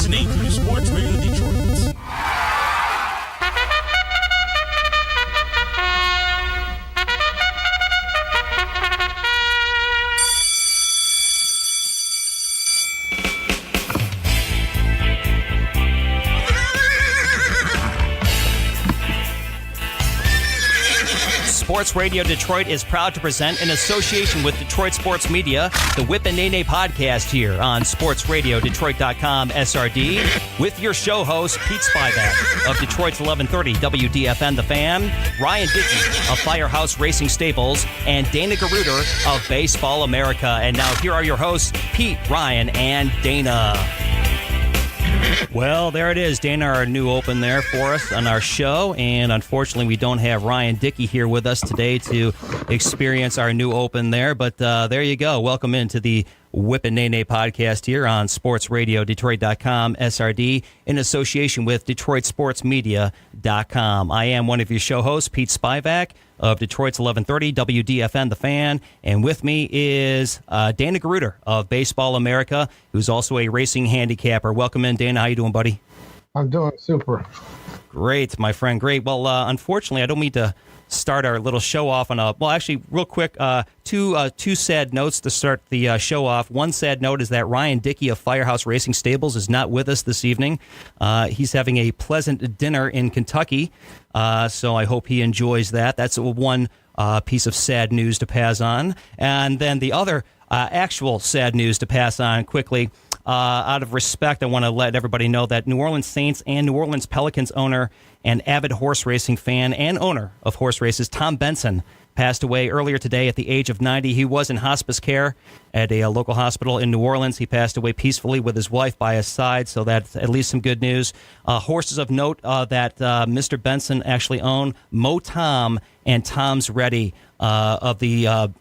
listening to Sports Radio Detroit. Sports Radio Detroit is proud to present, in association with Detroit Sports Media, the Whip and Neigh podcast here on sportsradiodetroit.com SRD, with your show host, Pete Spivak of Detroit's 1130 WDFN The Fan, Ryan Dickey of Firehouse Racing Stables, and Dana Garuder of Baseball America. And now here are your hosts, Pete, Ryan, and Dana. Well, there it is, Dana, our new open there for us on our show, and unfortunately we don't have Ryan Dickey here with us today to experience our new open there, but there you go. Welcome into the Whip and Neigh podcast here on sportsradiodetroit.com SRD in association with DetroitSportsMedia.com. I am one of your show hosts, Pete Spivak of Detroit's 1130 WDFN The Fan, and with me is Dana Garuder of Baseball America, who's also a racing handicapper. Welcome in, Dana. How you doing, buddy? I'm doing super. Great, my friend. Great. Well, unfortunately, I don't mean to start our little show off on a, well, actually, real quick, two sad notes to start the show off. One sad note is that Ryan Dickey of Firehouse Racing Stables is not with us this evening. He's having a pleasant dinner in Kentucky, so I hope he enjoys that. That's one piece of sad news to pass on. And then the other actual sad news to pass on quickly, out of respect, I want to let everybody know that New Orleans Saints and New Orleans Pelicans owner and avid horse racing fan and owner of horse races, Tom Benson, passed away earlier today at the age of 90. He was in hospice care at a local hospital in New Orleans. He passed away peacefully with his wife by his side, so that's at least some good news. Horses of note that Mr. Benson actually owned, Mo Tom and Tom's Ready, of the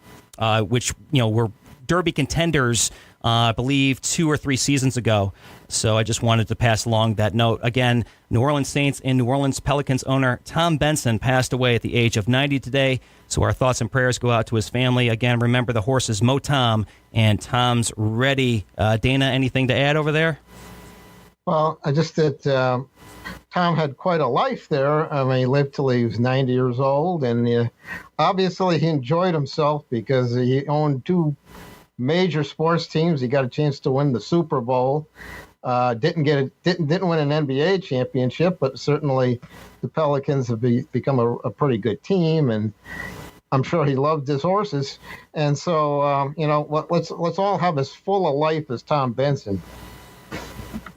which were Derby contenders, I believe 2 or 3 seasons ago. So I just wanted to pass along that note. Again, New Orleans Saints and New Orleans Pelicans owner Tom Benson passed away at the age of 90 today. So our thoughts and prayers go out to his family. Again, remember the horses Mo Tom and Tom's Ready. Dana, anything to add over there? Well, I just that Tom had quite a life there. I mean, he lived till he was 90 years old, and obviously he enjoyed himself because he owned 2 major sports teams. He got a chance to win the Super Bowl. Didn't win an NBA championship, but certainly the Pelicans have become a pretty good team, and I'm sure he loved his horses. And so, let's all have as full a life as Tom Benson.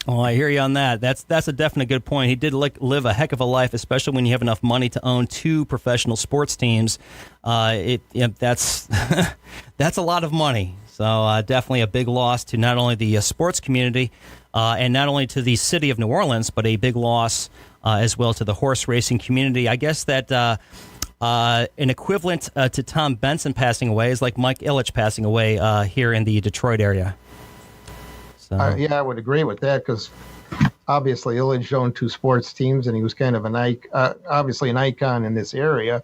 Well, I hear you on that. That's a definite good point. He did live a heck of a life, especially when you have enough money to own 2 professional sports teams. That's that's a lot of money. So definitely a big loss to not only the sports community and not only to the city of New Orleans, but a big loss as well to the horse racing community. I guess that an equivalent to Tom Benson passing away is like Mike Ilitch passing away here in the Detroit area. So. I would agree with that because obviously Ilitch owned 2 sports teams and he was kind of obviously an icon in this area.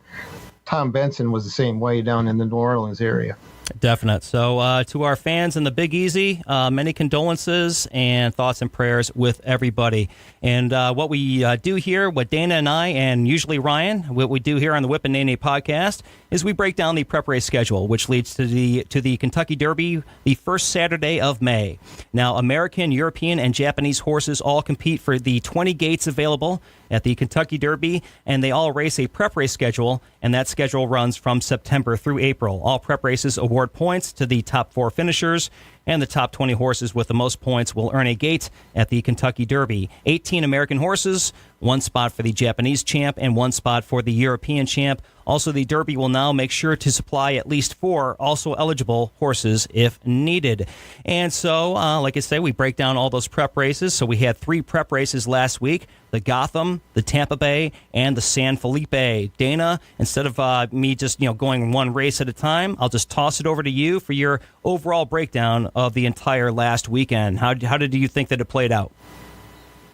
Tom Benson was the same way down in the New Orleans area. Definite. So to our fans in the Big Easy, many condolences and thoughts and prayers with everybody. And what we do here, what Dana and I, and usually Ryan, what we do here on the Whip and Neigh podcast is we break down the prep race schedule, which leads to the Kentucky Derby, the first Saturday of May. Now, American, European, and Japanese horses all compete for the 20 gates available at the Kentucky Derby, and they all race a prep race schedule, and that schedule runs from September through April. All prep races award points to the top 4 finishers, and the top 20 horses with the most points will earn a gate at the Kentucky Derby. 18 American horses, 1 spot for the Japanese champ, and 1 spot for the European champ. Also, the Derby will now make sure to supply at least 4 also eligible horses if needed. And so, like I say, we break down all those prep races. So we had 3 prep races last week: the Gotham, the Tampa Bay, and the San Felipe. Dana, instead of me just going one race at a time, I'll just toss it over to you for your overall breakdown of the entire last weekend. How did you think that it played out?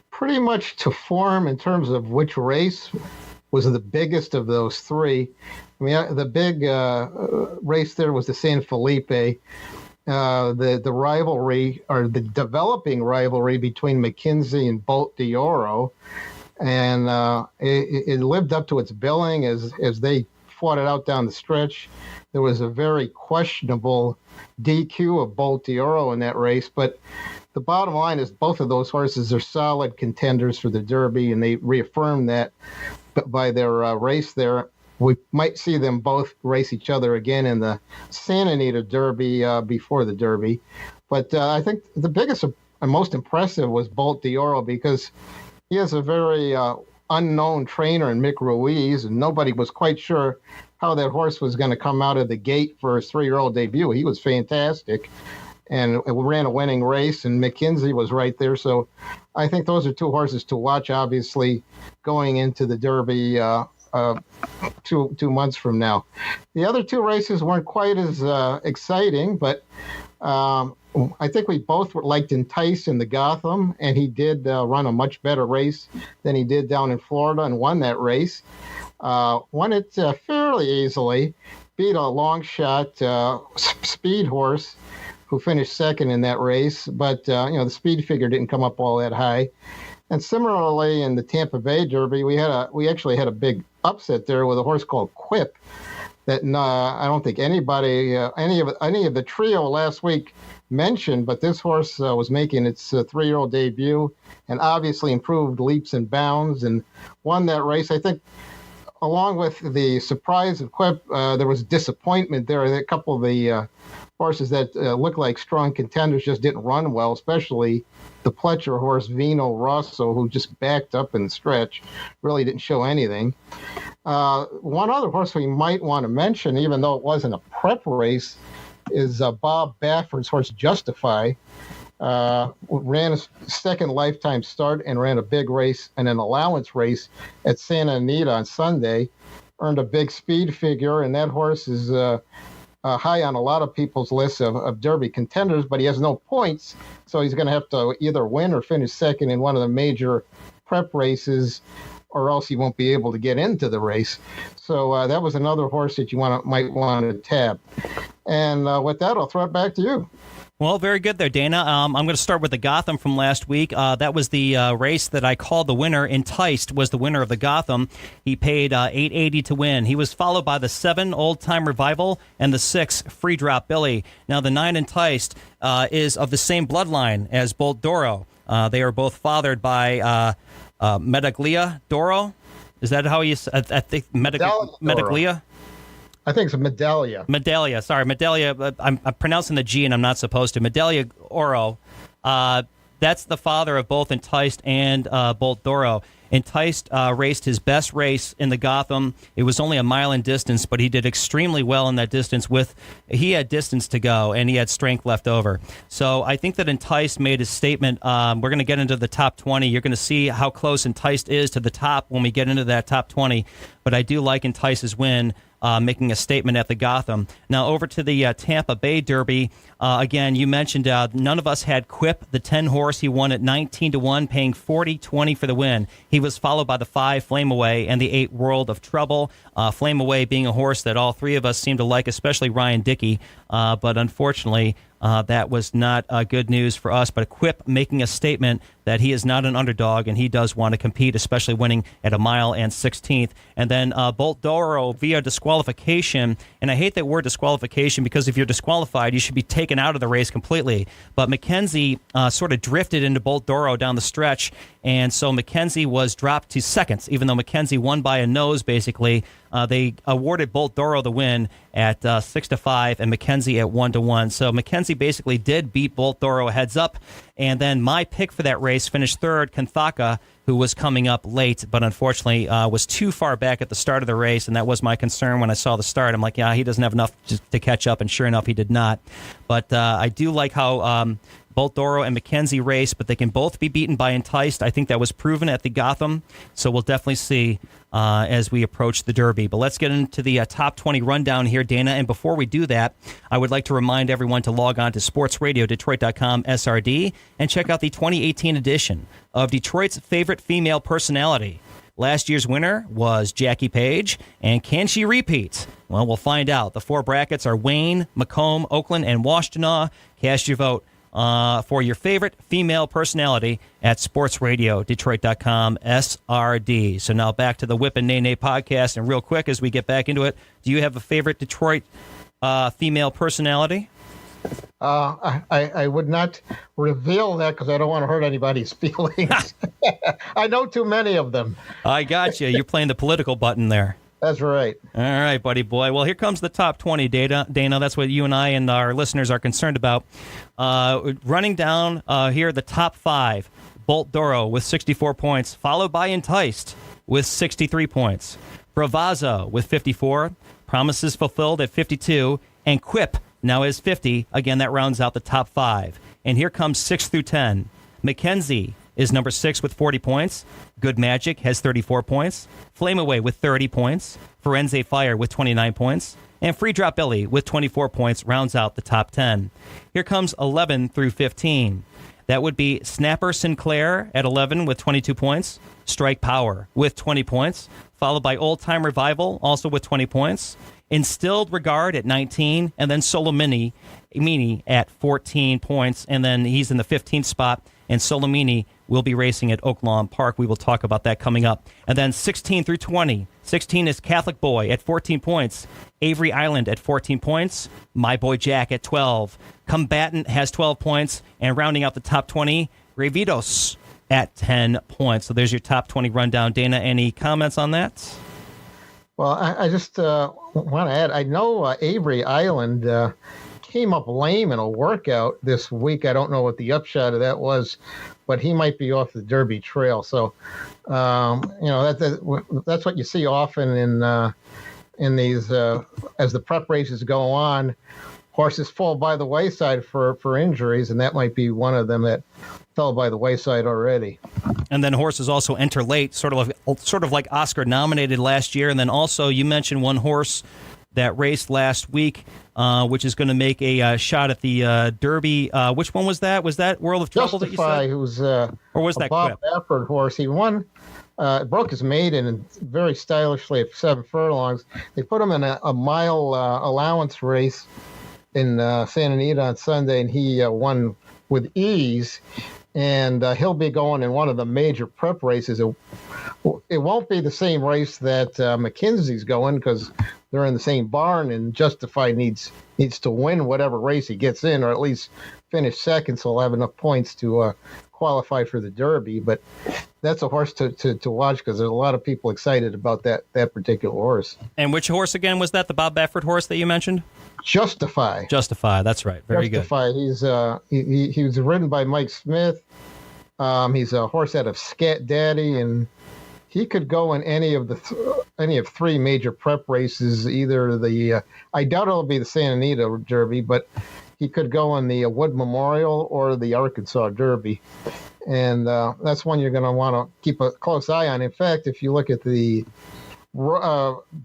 Pretty much to form in terms of which race was the biggest of those 3. I mean, the big race there was the San Felipe, the rivalry, or the developing rivalry, between McKenzie and Bolt d'Oro, and it lived up to its billing as they fought it out down the stretch. There was a very questionable DQ of Bolt d'Oro in that race, but the bottom line is both of those horses are solid contenders for the Derby, and they reaffirmed that by their race there. We might see them both race each other again in the Santa Anita Derby before the Derby. But I think the biggest and most impressive was Bolt d'Oro, because he has a very unknown trainer in Mick Ruiz, and nobody was quite sure how that horse was going to come out of the gate for his 3-year-old debut. He was fantastic and ran a winning race, and McKenzie was right there. So I think those are two horses to watch, obviously, going into the Derby 2 months from now. The other two races weren't quite as exciting, but I think we both liked Entice in the Gotham, and he did run a much better race than he did down in Florida and won that race. Won it fairly easily, beat a long shot speed horse who finished second in that race, but the speed figure didn't come up all that high. And similarly, in the Tampa Bay Derby, we actually had a big upset there with a horse called Quip that I don't think anybody, any of the trio last week mentioned, but this horse was making its 3-year-old debut and obviously improved leaps and bounds and won that race. I think along with the surprise of Quip, there was disappointment there. A couple of the horses that looked like strong contenders just didn't run well, especially the Pletcher horse, Vino Rosso, who just backed up in the stretch, really didn't show anything. One other horse we might want to mention, even though it wasn't a prep race, is Bob Bafford's horse Justify. Ran a second lifetime start and ran a big race and an allowance race at Santa Anita on Sunday. Earned a big speed figure, and that horse is high on a lot of people's lists of Derby contenders, but he has no points, so he's going to have to either win or finish second in one of the major prep races, or else he won't be able to get into the race. So that was another horse that you might want to tab. And with that, I'll throw it back to you. Well, very good there, Dana. I'm going to start with the Gotham from last week. That was the race that I called the winner. Enticed was the winner of the Gotham. He paid $880 to win. He was followed by the 7 Old Time Revival and the 6 Free Drop Billy. Now, the 9 Enticed is of the same bloodline as Bolt d'Oro. They are both fathered by Medaglia d'Oro. Is that how you? I think Medaglia. I think it's Medaglia. Medaglia, sorry. Medaglia, I'm pronouncing the G and I'm not supposed to. Medaglia Oro. That's the father of both Enticed and Bolt d'Oro. Enticed raced his best race in the Gotham. It was only a mile in distance, but he did extremely well in that distance. He had distance to go, and he had strength left over. So I think that Enticed made his statement. We're going to get into the top 20. You're going to see how close Enticed is to the top when we get into that top 20. But I do like Entice's win, making a statement at the Gotham. Now over to the Tampa Bay Derby. Again, you mentioned none of us had Quip, the 10 horse. He won at 19-1, paying $40.20 for the win. He was followed by the 5 Flame Away and the 8 World of Trouble. Flame Away being a horse that all three of us seem to like, especially Ryan Dickey. But unfortunately, that was not good news for us. But Quip making a statement that he is not an underdog and he does want to compete, especially winning at a mile and 16th. And then Bolt d'Oro via disqualification. And I hate that word disqualification, because if you're disqualified, you should be taken out of the race completely. But McKenzie sort of drifted into Bolt d'Oro down the stretch. And so McKenzie was dropped to seconds, even though McKenzie won by a nose, basically. They awarded Bolt d'Oro the win at 6-5 and McKenzie at 1-1. So McKenzie basically did beat Bolt d'Oro heads up. And then my pick for that race finished third, Kanthaka, who was coming up late, but unfortunately was too far back at the start of the race, and that was my concern when I saw the start. I'm like, yeah, he doesn't have enough to catch up, and sure enough, he did not. But I do like how Bolt d'Oro and McKenzie race, but they can both be beaten by Enticed. I think that was proven at the Gotham, so we'll definitely see as we approach the Derby. But let's get into the top 20 rundown here, Dana. And before we do that, I would like to remind everyone to log on to sportsradiodetroit.com SRD and check out the 2018 edition of Detroit's favorite female personality. Last year's winner was Jackie Page, and can she repeat? Well, we'll find out. The 4 brackets are Wayne, Macomb, Oakland, and Washtenaw. Cast your vote for your favorite female personality at sportsradiodetroit.com SRD. So now back to the Whip and Neigh podcast, and real quick as we get back into it, do you have a favorite Detroit female personality? I would not reveal that because I don't want to hurt anybody's feelings. I know too many of them. I got you. You're playing the political button there. That's right. All right, buddy boy. Well, here comes the top 20, Dana. That's what you and I and our listeners are concerned about. Running down here, the top 5. Bolt Doro with 64 points, followed by Enticed with 63 points. Bravazzo with 54. Promises Fulfilled at 52. And Quip now is 50. Again, that rounds out the top 5. And here comes 6 through 10. Mackenzie is number 6 with 40 points. Good Magic has 34 points. Flame Away with 30 points. Firenze Fire with 29 points. And Free Drop Billy with 24 points rounds out the top 10. Here comes 11 through 15. That would be Snapper Sinclair at 11 with 22 points. Strike Power with 20 points. Followed by Old Time Revival, also with 20 points. Instilled Regard at 19, and then Solomini at 14 points, and then he's in the 15th spot, and Solomini will be racing at Oaklawn Park. We will talk about that coming up. And then 16 through 20. 16 is Catholic Boy at 14 points. Avery Island at 14 points. My Boy Jack at 12. Combatant has 12 points, and rounding out the top 20, Revidos at 10 points. So there's your top 20 rundown. Dana, any comments on that? Well, I just want to add, I know Avery Island came up lame in a workout this week. I don't know what the upshot of that was, but he might be off the Derby Trail. So, that's what you see often in these as the prep races go on. Horses fall by the wayside for injuries, and that might be one of them that fell by the wayside already. And then horses also enter late, sort of like Oscar nominated last year. And then also you mentioned one horse that raced last week, which is going to make a shot at the Derby. Which one was that? Was that World of Trouble Justify, that you said? Or was that Bob Baffert horse? He won. Broke his maiden very stylishly at 7 furlongs. They put him in a mile allowance race in Santa Anita on Sunday, and he won with ease. And he'll be going in one of the major prep races. It won't be the same race that McKenzie's going because they're in the same barn, and Justify needs to win whatever race he gets in, or at least finish second, so he'll have enough points to qualify for the Derby. But that's a horse to watch because there's a lot of people excited about that particular horse. And which horse again was that? The Bob Baffert horse that you mentioned? Justify. That's right. Very Justify. Good. He was ridden by Mike Smith. He's a horse out of Scat Daddy, and he could go in any of 3 major prep races. Either I doubt it'll be the Santa Anita Derby, but he could go in the Wood Memorial or the Arkansas Derby, and that's one you're going to want to keep a close eye on. In fact, if you look at the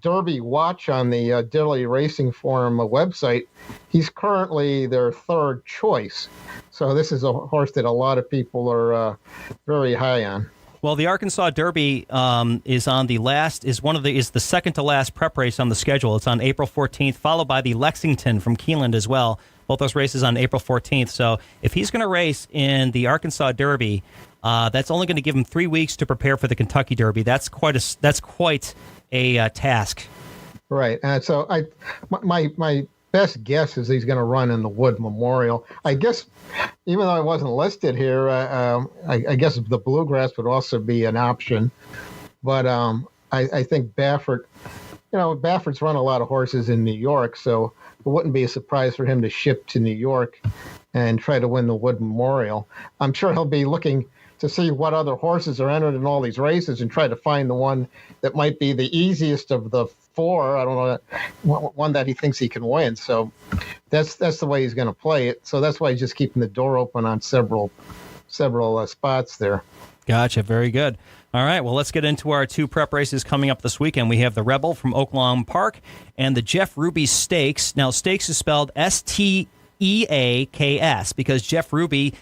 Derby Watch on the Daily Racing Forum website, he's currently their 3rd choice. So this is a horse that a lot of people are very high on. Well, the Arkansas Derby is the second to last prep race on the schedule. It's on April 14th, followed by the Lexington from Keeneland as well. Both those races on April 14th. So if he's going to race in the Arkansas Derby, that's only going to give him 3 weeks to prepare for the Kentucky Derby. That's quite a task. Right. And so my best guess is he's going to run in the Wood Memorial. I guess, even though I wasn't listed here, I guess the Bluegrass would also be an option. But I think Baffert's run a lot of horses in New York, so it wouldn't be a surprise for him to ship to New York and try to win the Wood Memorial. I'm sure he'll be looking to see what other horses are entered in all these races and try to find the one that might be the easiest of the 4. I don't know, one that he thinks he can win. So that's the way he's going to play it. So that's why he's just keeping the door open on several spots there. Gotcha. Very good. All right. Well, let's get into our 2 prep races coming up this weekend. We have the Rebel from Oaklawn Park and the Jeff Ruby Stakes. Now, Stakes is spelled Steaks because Jeff Ruby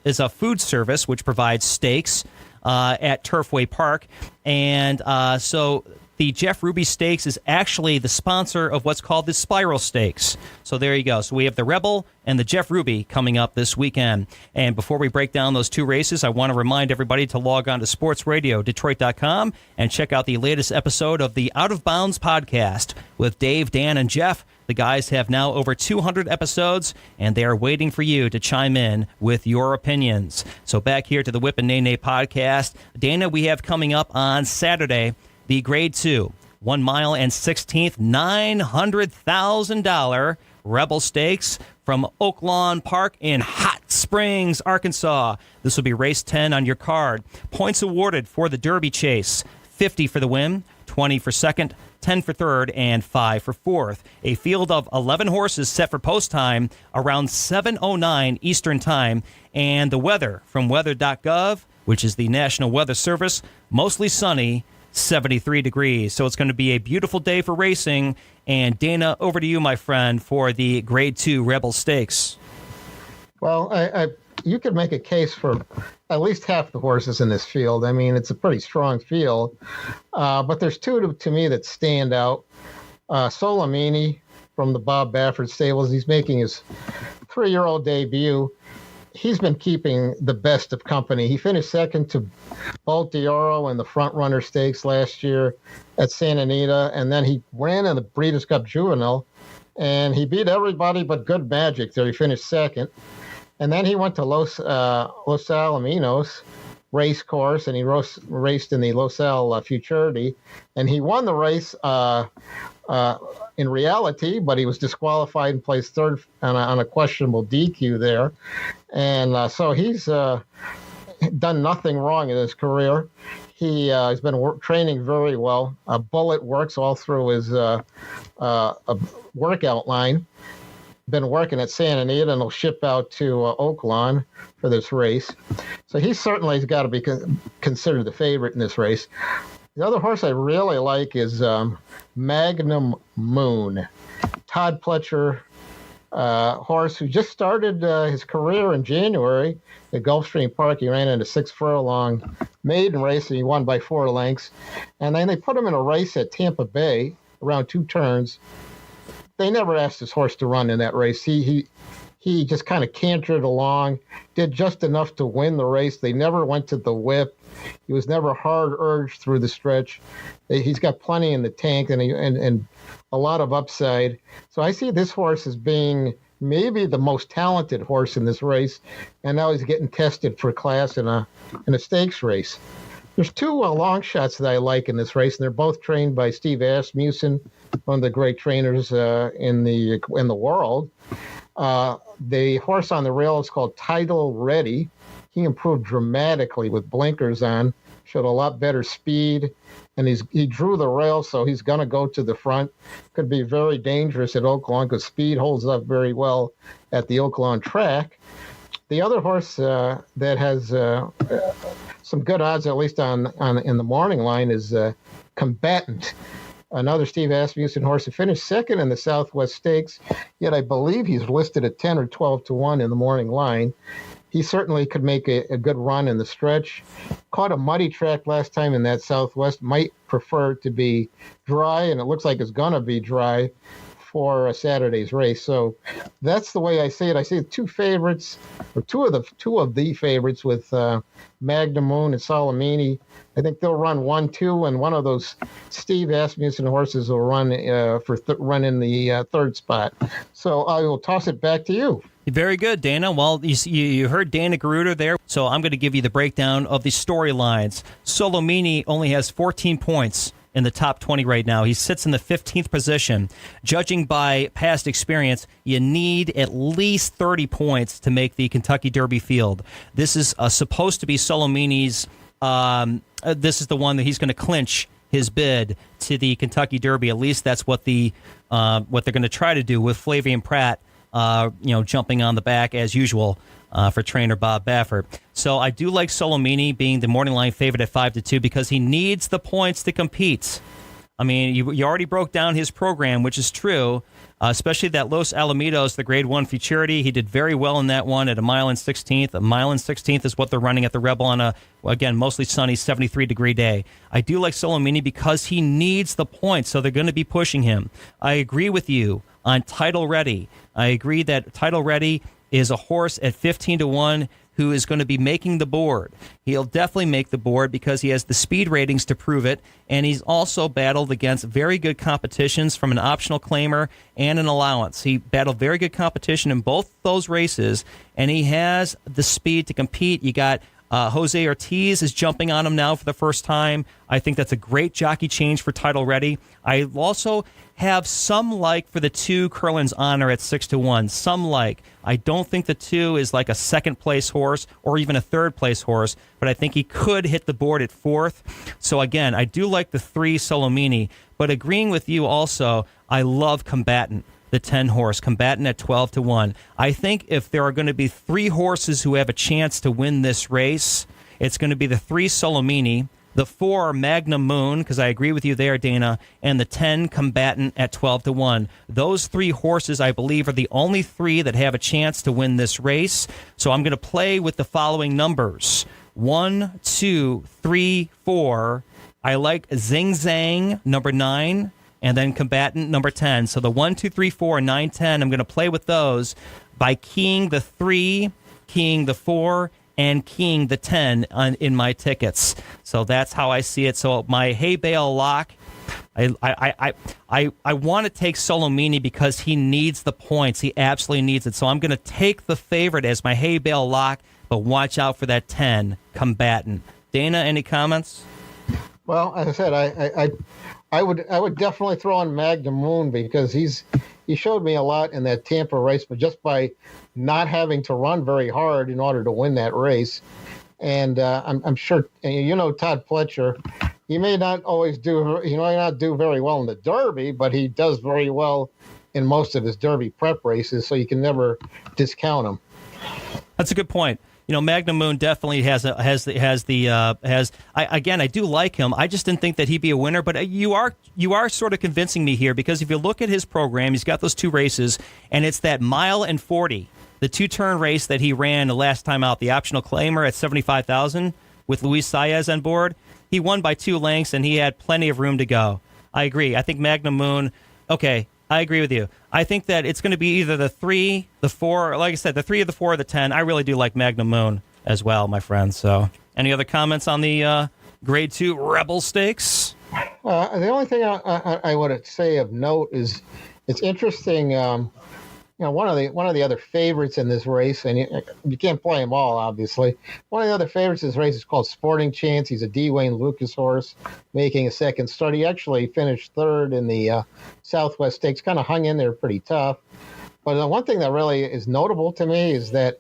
is a food service which provides steaks at Turfway Park. And so the Jeff Ruby Stakes is actually the sponsor of what's called the Spiral Stakes. So there you go. So we have the Rebel and the Jeff Ruby coming up this weekend. And before we break down those two races, I want to remind everybody to log on to sportsradiodetroit.com and check out the latest episode of the Out of Bounds podcast with Dave, Dan, and Jeff. The guys have now over 200 episodes, and they are waiting for you to chime in with your opinions. So back here to the Whip and Neigh podcast. Dana, we have coming up on Saturday the Grade 2, 1 mile and 16th, $900,000 Rebel Stakes from Oaklawn Park in Hot Springs, Arkansas. This will be race 10 on your card. Points awarded for the Derby Chase, 50 for the win, 20 for second, 10 for third, and 5 for fourth. A field of 11 horses set for post time around 7:09 Eastern Time. And the weather from weather.gov, which is the National Weather Service, mostly sunny, 73 degrees. So it's going to be a beautiful day for racing. And Dana, over to you, my friend, for the Grade 2 Rebel Stakes. Well, you could make a case for at least half the horses in this field. I mean, it's a pretty strong field. But there's two to me that stand out. Solomini from the Bob Baffert stables. He's making his 3-year-old debut. He's been keeping the best of company. He finished second to Bolt d'Oro in the Front Runner Stakes last year at Santa Anita, and then he ran in the Breeders' Cup Juvenile, and he beat everybody but Good Magic there. He finished second. And then he went to Los Alaminos race course, and he raced in the Los Al Futurity, and he won the race in reality, but he was disqualified and placed third on a questionable DQ there. And so he's done nothing wrong in his career. He has been training very well. Bullet works all through his workout line. Been working at Santa Anita, and he'll ship out to Oaklawn for this race. So he certainly has got to be considered the favorite in this race. The other horse I really like is Magnum Moon. Todd Pletcher horse who just started his career in January at Gulfstream Park. He ran in a 6-furlong maiden race, and he won by 4 lengths. And then they put him in a race at Tampa Bay around 2 turns. They never asked this horse to run in that race. He just kind of cantered along, did just enough to win the race. They never went to the whip. He was never hard urged through the stretch. He's got plenty in the tank and a lot of upside. So I see this horse as being maybe the most talented horse in this race, and now he's getting tested for class in a stakes race. There's 2 long shots that I like in this race, and they're both trained by Steve Asmussen, one of the great trainers in the world. The horse on the rail is called Tidal Ready. He improved dramatically with blinkers on, showed a lot better speed, and he drew the rail, so he's going to go to the front. Could be very dangerous at Oaklawn because speed holds up very well at the Oaklawn track. The other horse that has some good odds, at least in the morning line, is Combatant. Another Steve Asmussen horse who finished second in the Southwest Stakes, yet I believe he's listed at 10 or 12 to 1 in the morning line. He certainly could make a good run in the stretch. Caught a muddy track last time in that Southwest. Might prefer to be dry, and it looks like it's going to be dry for Saturday's race. So that's the way I see it. I see 2 favorites, or two of the favorites with Magnum Moon and Solomini. I think they'll run 1-2, and one of those Steve Asmussen horses will run run in the third spot. So I will toss it back to you. Very good, Dana. Well, you heard Dana Garuda there, so I'm going to give you the breakdown of the storylines. Solomini only has 14 points in the top 20 right now. He sits in the 15th position. Judging by past experience, you need at least 30 points to make the Kentucky Derby field. This is supposed to be Solomini's. This is the one that he's going to clinch his bid to the Kentucky Derby. At least that's what they're going to try to do with Flavian Pratt, jumping on the back as usual for trainer Bob Baffert. So I do like Solomini being the morning line favorite at 5-2 because he needs the points to compete. I mean, you already broke down his program, which is true, especially that Los Alamitos, the Grade 1 Futurity. He did very well in that one at a mile and 16th. A mile and 16th is what they're running at the Rebel on a, again, mostly sunny 73-degree day. I do like Solomini because he needs the points, so they're going to be pushing him. I agree with you on Title Ready. I agree that Title Ready is a horse at 15-1 who is going to be making the board. He'll definitely make the board because he has the speed ratings to prove it, and he's also battled against very good competitions from an optional claimer and an allowance. He battled very good competition in both those races, and he has the speed to compete. You got Jose Ortiz is jumping on him now for the first time. I think that's a great jockey change for Title Ready. I also have some like for the 2 Curlin's Honor at 6-1. Some like. I don't think the 2 is like a second-place horse or even a third-place horse, but I think he could hit the board at 4th. So, again, I do like the 3 Solomini, but agreeing with you also, I love Combatant, the 10-horse, Combatant at 12-1. I think if there are going to be 3 horses who have a chance to win this race, it's going to be the 3 Solomini, the 4 Magnum Moon, because I agree with you there, Dana, and the 10 Combatant at 12-1. Those 3 horses, I believe, are the only 3 that have a chance to win this race. So I'm going to play with the following numbers: 1, 2, 3, 4. I like Zing Zang, number 9, and then Combatant, number 10. So the 1, 2, 3, 4, 9, 10, I'm going to play with those by keying the 3, keying the 4, and keying the 10 in my tickets. So that's how I see it. So my hay bale lock, I want to take Solomini because he needs the points. He absolutely needs it. So I'm going to take the favorite as my hay bale lock, but watch out for that 10 Combatant. Dana, any comments? Well, as I said, I would definitely throw in Magnum Moon because he showed me a lot in that Tampa race, but just by not having to run very hard in order to win that race. And I'm sure, Todd Pletcher, he may not do very well in the Derby, but he does very well in most of his Derby prep races, so you can never discount him. That's a good point. Magnum Moon definitely I do like him. I just didn't think that he'd be a winner, but you are sort of convincing me here because if you look at his program, he's got those 2 races, and it's that mile and 40, the 2-turn race that he ran the last time out, the optional claimer at 75,000 with Luis Saez on board. He won by 2 lengths, and he had plenty of room to go. I agree. I think Magnum Moon, okay, I agree with you. I think that it's going to be either the 3, the 4, like I said, the 3 or the 4 or the 10. I really do like Magnum Moon as well, my friend. So, any other comments on the Grade 2 Rebel Stakes? The only thing I would say of note is it's interesting. One of the other favorites in this race, and you can't play them all, obviously. One of the other favorites in this race is called Sporting Chance. He's a D. Wayne Lucas horse making a second start. He actually finished 3rd in the Southwest Stakes, kind of hung in there pretty tough. But the one thing that really is notable to me is that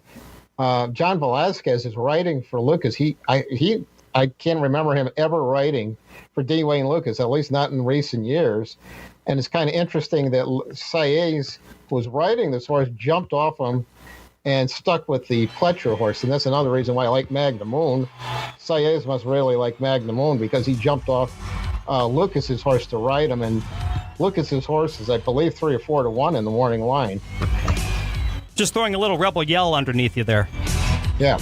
John Velasquez is riding for Lucas. I can't remember him ever riding for D. Wayne Lucas, at least not in recent years. And it's kind of interesting that Saez was riding this horse, jumped off him, and stuck with the Pletcher horse. And that's another reason why I like Magnum Moon. Saez must really like Magnum Moon because he jumped off Lucas's horse to ride him. And Lucas's horse is, I believe, 3 or 4-1 in the morning line. Just throwing a little rebel yell underneath you there. Yeah.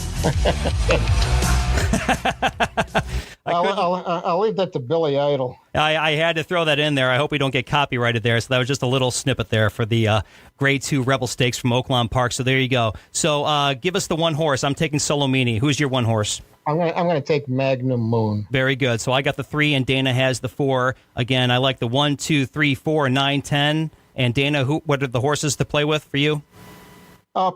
I'll leave that to Billy Idol. I had to throw that in there. I hope we don't get copyrighted there. So that was just a little snippet there for the Grade 2 Rebel Stakes from Oaklawn Park. So there you go. So give us the 1 horse. I'm taking Solomini. Who's your 1 horse? I'm going to take Magnum Moon. Very good. So I got the 3, and Dana has the 4. Again, I like the 1, 2, 3, 4, 9, 10. And Dana, what are the horses to play with for you?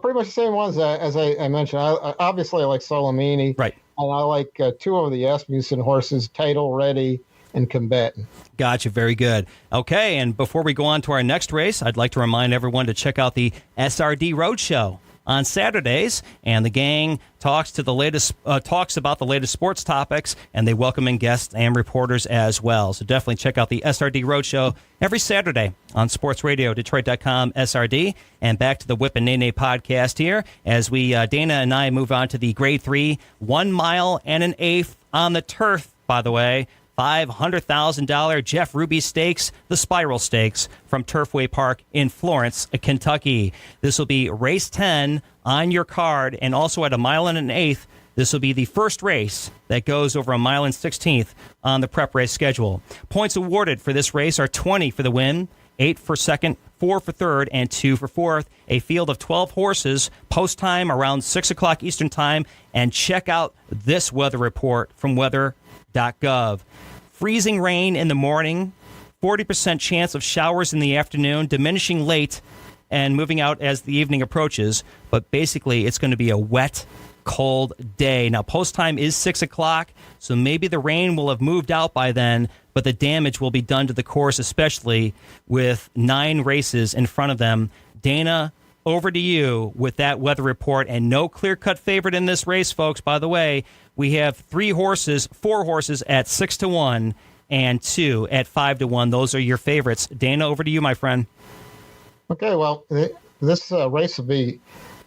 Pretty much the same ones as I mentioned. Obviously, I like Solomini. Right. And I like 2 of the Asmussen horses, Title Ready and Combatant. Gotcha. Very good. Okay, and before we go on to our next race, I'd like to remind everyone to check out the SRD Roadshow on Saturdays, and the gang talks about the latest sports topics, and they welcome in guests and reporters as well. So definitely check out the SRD Roadshow every Saturday on Sports Radio, Detroit.com, SRD. And back to the Whip and Neigh podcast here as we, Dana and I, move on to the Grade 3, 1 mile and an eighth on the turf, by the way. $500,000 Jeff Ruby Stakes, the Spiral Stakes from Turfway Park in Florence, Kentucky. This will be race 10 on your card, and also at a mile and an eighth. This will be the first race that goes over a mile and 16th on the prep race schedule. Points awarded for this race are 20 for the win, 8 for second, 4 for third, and 2 for fourth. A field of 12 horses, post time around 6 o'clock Eastern time. And check out this weather report from weather.gov. Freezing rain in the morning, 40% chance of showers in the afternoon, diminishing late and moving out as the evening approaches. But basically, it's going to be a wet, cold day. Now, post time is 6 o'clock, so maybe the rain will have moved out by then, but the damage will be done to the course, especially with 9 races in front of them. Dana, over to you with that weather report, and no clear-cut favorite in this race, folks. By the way, we have 4 horses at 6-1 and 2 at 5-1. Those are your favorites. Dana, over to you, my friend. Okay, well, this race will be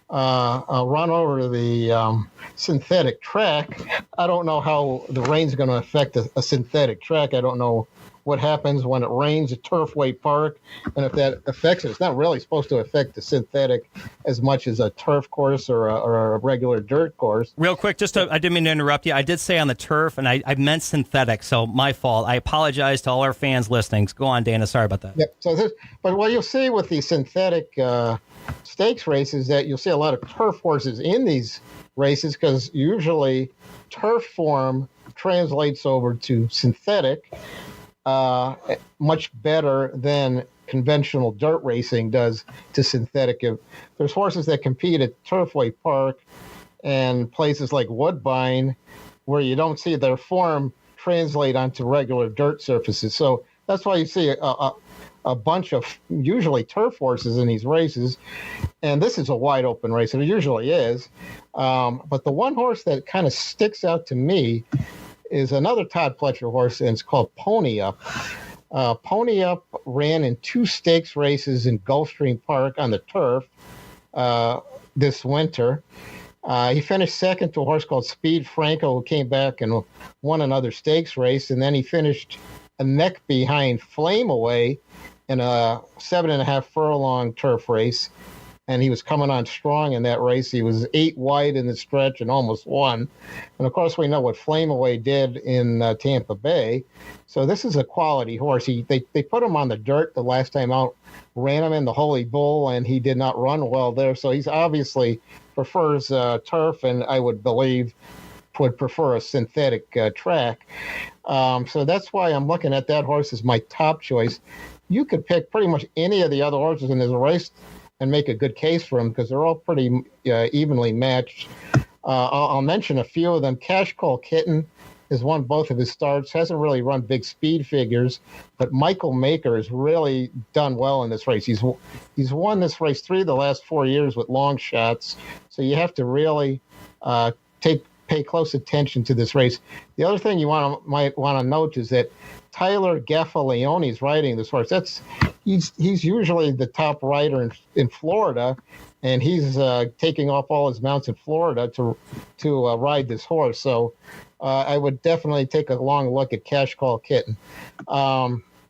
a run over to the synthetic track. I don't know how the rain's going to affect a synthetic track. I don't know what happens when it rains at Turfway Park, and if that affects it. It's not really supposed to affect the synthetic as much as a turf course or a regular dirt course. Real quick, I didn't mean to interrupt you. I did say on the turf, and I meant synthetic, so my fault. I apologize to all our fans listening. Go on, Dana. Sorry about that. Yep. But what you'll see with the synthetic stakes races that you'll see a lot of turf horses in these races, because usually turf form translates over to synthetic much better than conventional dirt racing does to synthetic. There's horses that compete at Turfway Park and places like Woodbine where you don't see their form translate onto regular dirt surfaces. So that's why you see a bunch of usually turf horses in these races. And this is a wide open race, and it usually is. But the one horse that kind of sticks out to me is another Todd Pletcher horse, and it's called Pony Up. Pony Up ran in 2 stakes races in Gulfstream Park on the turf this winter. He finished second to a horse called Speed Franco, who came back and won another stakes race, and then he finished a neck behind Flame Away in a 7.5 furlong turf race, and he was coming on strong in that race. He was 8 wide in the stretch and almost won. And, of course, we know what Flame Away did in Tampa Bay. So this is a quality horse. They put him on the dirt the last time out, ran him in the Holy Bull, and he did not run well there. So he's obviously prefers turf, and I would believe would prefer a synthetic track. So that's why I'm looking at that horse as my top choice. You could pick pretty much any of the other horses in this race and make a good case for them, because they're all pretty evenly matched. I'll mention a few of them. Cash Call Kitten has won both of his starts, hasn't really run big speed figures, but Michael Maker has really done well in this race. He's won this race 3 of the last 4 years with long shots, so you have to really pay close attention to this race. The other thing you might want to note is that Tyler Gaffaleone is riding this horse. He's usually the top rider in Florida, and he's taking off all his mounts in Florida to ride this horse. So I would definitely take a long look at Cash Call Kitten.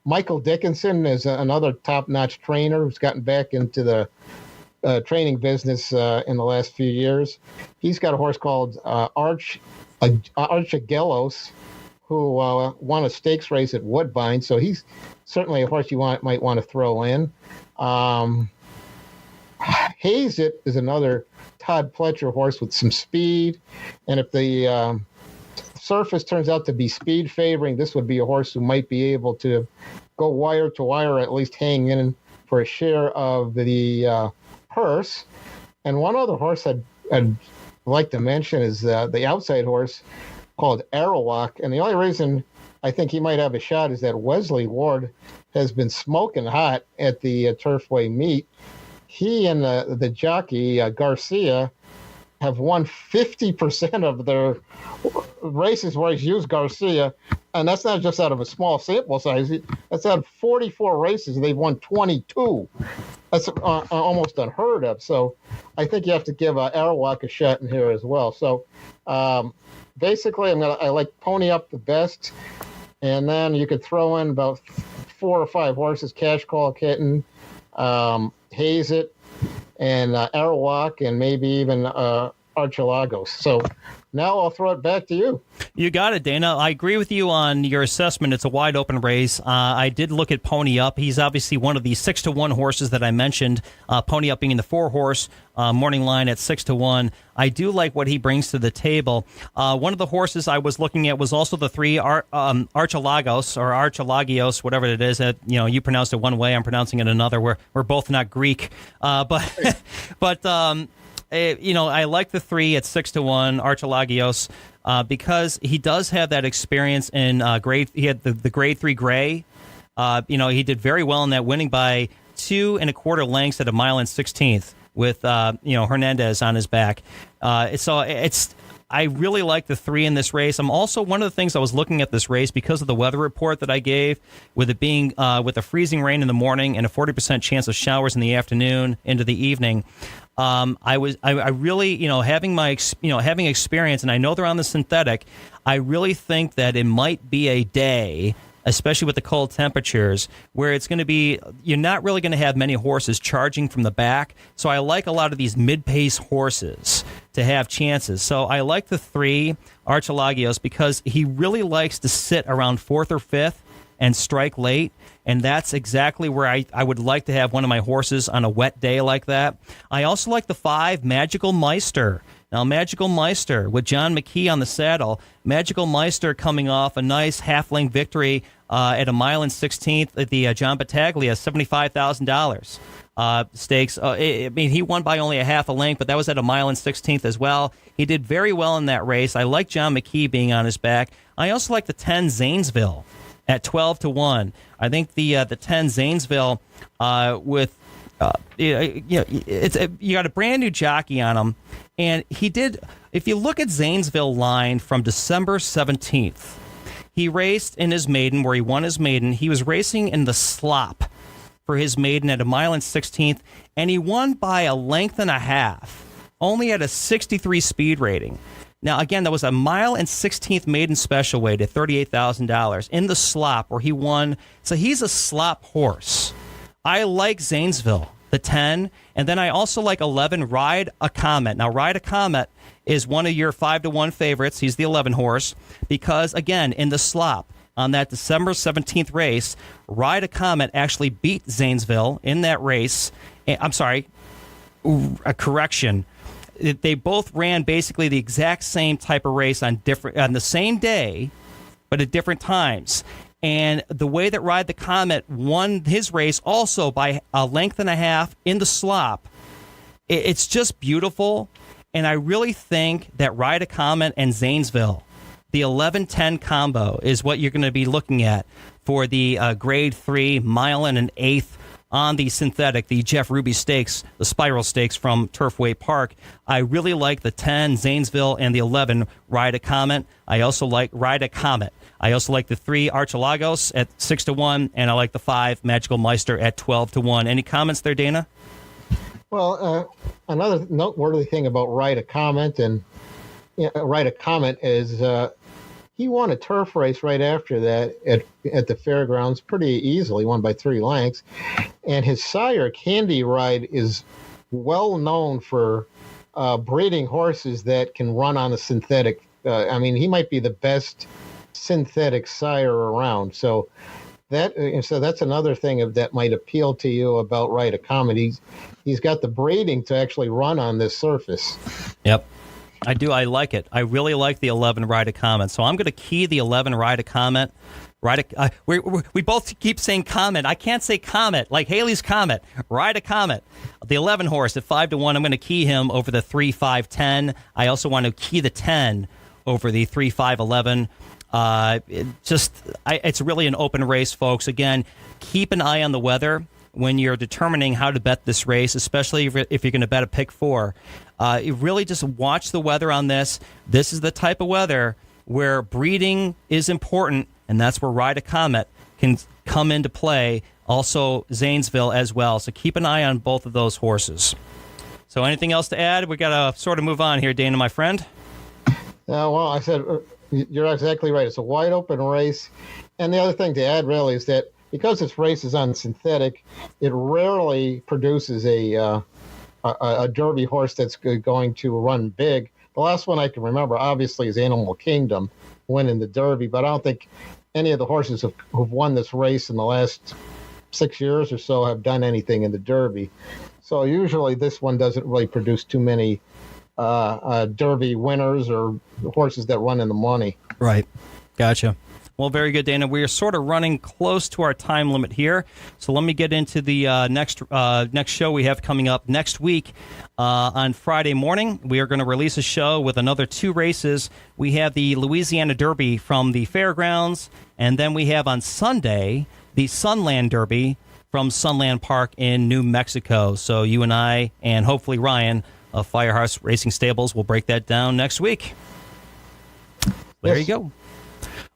Michael Dickinson is another top-notch trainer who's gotten back into the training business in the last few years. He's got a horse called Archagelos, who won a stakes race at Woodbine. So he's certainly a horse you might want to throw in. Haze It is another Todd Pletcher horse with some speed. And if the surface turns out to be speed favoring, this would be a horse who might be able to go wire to wire, or at least hang in for a share of the purse. And one other horse I'd like to mention is the outside horse called Arawak. And the only reason I think he might have a shot is that Wesley Ward has been smoking hot at the Turfway meet. He and the jockey, Garcia, have won 50% of their races where he's used Garcia. And that's not just out of a small sample size. That's out of 44 races. They've won 22. That's almost unheard of. So I think you have to give Arawak a shot in here as well. So basically, I like Pony Up the best. And then you could throw in about 4 or 5 horses: Cash Call Kitten, Haze It, and Airwalk, and maybe even Archilagos. So now I'll throw it back to you. You got it, Dana. I agree with you on your assessment. It's a wide open race. I did look at Pony Up. He's obviously one of the 6-1 horses that I mentioned. Pony Up being the 4-horse morning line at 6-1. I do like what he brings to the table. One of the horses I was looking at was also the 3 Archilagos or Archilagios, whatever it is. You pronounced it one way, I'm pronouncing it another. We're both not Greek, but I like the 3 at 6-1 Archilagios because he does have that experience in grade. He had the grade 3 gray. He did very well in that, winning by 2 1/4 lengths at 1 16th with Hernandez on his back. I really like the 3 in this race. I'm also, one of the things I was looking at this race because of the weather report that I gave, with it being with a freezing rain in the morning and a 40% chance of showers in the afternoon into the evening. I really, having experience, and I know they're on the synthetic, I really think that it might be a day, especially with the cold temperatures, where it's going to be, you're not really going to have many horses charging from the back. So I like a lot of these mid-pace horses to have chances. So I like the 3 Archilagios because he really likes to sit around 4th or 5th and strike late. And that's exactly where I would like to have one of my horses on a wet day like that. I also like the 5 Magical Meister. Now, Magical Meister with John McKee on the saddle. Magical Meister coming off a nice half-length victory at 1 16th at the John Battaglia, $75,000 stakes. He won by only a half a length, but that was at 1 16th as well. He did very well in that race. I like John McKee being on his back. I also like the 10 Zanesville at 12-1. I think the 10 Zanesville you got a brand new jockey on him, and he did. If you look at Zanesville line from December 17th, he raced in his maiden where he won his maiden. He was racing in the slop for his maiden at 1 16th, and he won by a length and a half, only at a 63 speed rating. Now, again, that was a 1 16th maiden special weight at $38,000 in the slop where he won. So he's a slop horse. I like Zanesville, the 10, and then I also like 11, Ride a Comet. Now, Ride a Comet is one of your 5-1 favorites. He's the 11 horse because, again, in the slop on that December 17th race, Ride a Comet actually beat Zanesville in that race. I'm sorry, a correction. They both ran basically the exact same type of race on the same day, but at different times. And the way that Ride the Comet won his race also by a length and a half in the slop, it's just beautiful. And I really think that Ride a Comet and Zanesville, the 11-10 combo, is what you're going to be looking at for the grade 3 1 1/8 on the synthetic, the Jeff Ruby Stakes, the Spiral Stakes from Turfway Park. I really like the 10 Zanesville and the 11 Ride a Comet. I also like Ride a Comet. I also like the 3 Archilagos at 6-1, and I like the 5 Magical Meister at 12-1. Any comments there, Dana? Well, another noteworthy thing about Ride a Comet is he won a turf race right after that at the fairgrounds pretty easily, won by 3 lengths. And his sire, Candy Ride, is well known for breeding horses that can run on a synthetic. He might be the best synthetic sire around. So that's another thing that might appeal to you about Ride a Comet. He's got the breeding to actually run on this surface. Yep. I do. I like it. I really like the 11 Ride a Comet. So I'm going to key the 11 Ride a Comet. We both keep saying Comet. I can't say Comet like Haley's Comet. Ride a Comet. The 11 horse at 5-1. I'm going to key him over the 3, 5, 10. I also want to key the 10 over the 3, 5, 11. It's really an open race, folks. Again, keep an eye on the weather when you're determining how to bet this race, especially if you're going to bet a pick 4. You really just watch the weather on this. This is the type of weather where breeding is important, and that's where Ride a Comet can come into play. Also, Zanesville as well. So keep an eye on both of those horses. So anything else to add? We got to sort of move on here, Dana, my friend. Well, I said you're exactly right. It's a wide open race. And the other thing to add really is that because this race is on synthetic, it rarely produces a Derby horse that's going to run big. The last one I can remember, obviously, is Animal Kingdom winning the Derby, but I don't think any of the horses who've won this race in the last 6 years or so have done anything in the Derby. So usually this one doesn't really produce too many Derby winners or horses that run in the money. Right. Gotcha. Well, very good, Dana. We are sort of running close to our time limit here, so let me get into the next show we have coming up next week. On Friday morning, we are going to release a show with another 2 races. We have the Louisiana Derby from the fairgrounds, and then we have on Sunday the Sunland Derby from Sunland Park in New Mexico. So you and I, and hopefully Ryan of Firehouse Racing Stables, will break that down next week. There you go.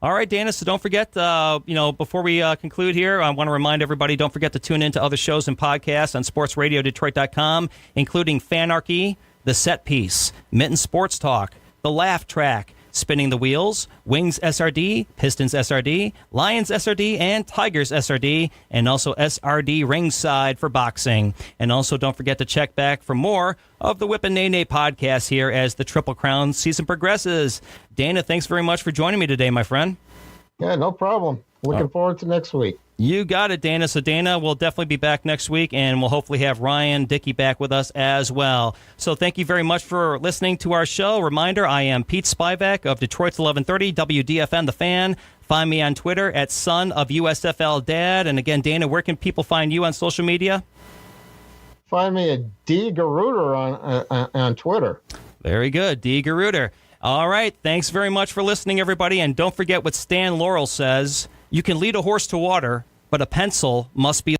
All right, Dana, so don't forget, before we conclude here, I want to remind everybody, don't forget to tune in to other shows and podcasts on sportsradiodetroit.com, including Fanarchy, The Set Piece, Mitten Sports Talk, The Laugh Track, Spinning the Wheels, Wings SRD, Pistons SRD, Lions SRD, and Tigers SRD, and also SRD Ringside for boxing. And also don't forget to check back for more of the Whip and Neigh podcast here as the Triple Crown season progresses. Dana, thanks very much for joining me today, my friend. Yeah, no problem. Looking forward to next week. You got it, Dana. So Dana will definitely be back next week, and we'll hopefully have Ryan Dickey back with us as well. So thank you very much for listening to our show. Reminder, I am Pete Spivak of Detroit's 1130, WDFN The Fan. Find me on Twitter at Son of USFL Dad. And again, Dana, where can people find you on social media? Find me at D. Garuder on Twitter. Very good, D. Garuder. All right, thanks very much for listening, everybody. And don't forget what Stan Laurel says. You can lead a horse to water, but a pencil must be